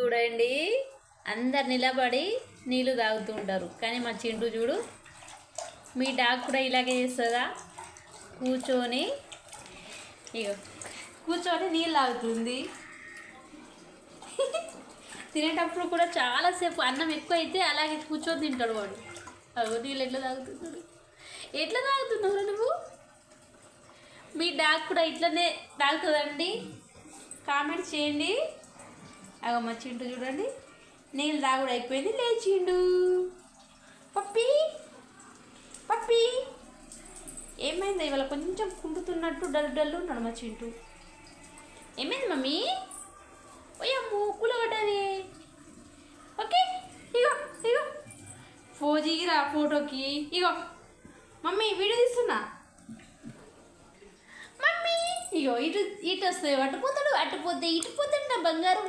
చూడండి, అందరు నిలబడి నీళ్ళు తాగుతూ ఉంటారు, కానీ మా చింటూ చూడు, మీ డాగ్ కూడా ఇలాగే చేస్తుందా? కూర్చొని ఇగో కూర్చొని నీళ్ళు తాగుతుంది. తినేటప్పుడు కూడా చాలాసేపు అన్నం ఎక్కువ అయితే అలాగే కూర్చొని తింటాడు వాడు. అగో నీళ్ళు ఎట్లా తాగుతున్నాడు. ఎట్లా తాగుతున్నావు నువ్వు? మీ డాగ్ కూడా ఇట్లనే తాగుతుందండి? కామెంట్ చేయండి. అగో మా చింటూ చూడండి, నీళ్ళు తాగుడు అయిపోయింది, లేచిండు. పప్పి పప్పి ఏమైంది? ఇవాళ కొంచెం కుంటుతున్నట్టు డల్లు ఉన్నాడు మా చింటూ. ఏమైంది మమ్మీ? ఓయమ్మో కూలగడ్డది. ఓకే, ఇగో ఇగో ఫోజీరా ఫోటోకి. ఇగో మమ్మీ వీడియో తీస్తున్నా. మమ్మీ ఇగో ఇటు ఇటు వస్తే అటు పోతాడు, అటు పోతే ఇటు పోతాడు నా బంగారం.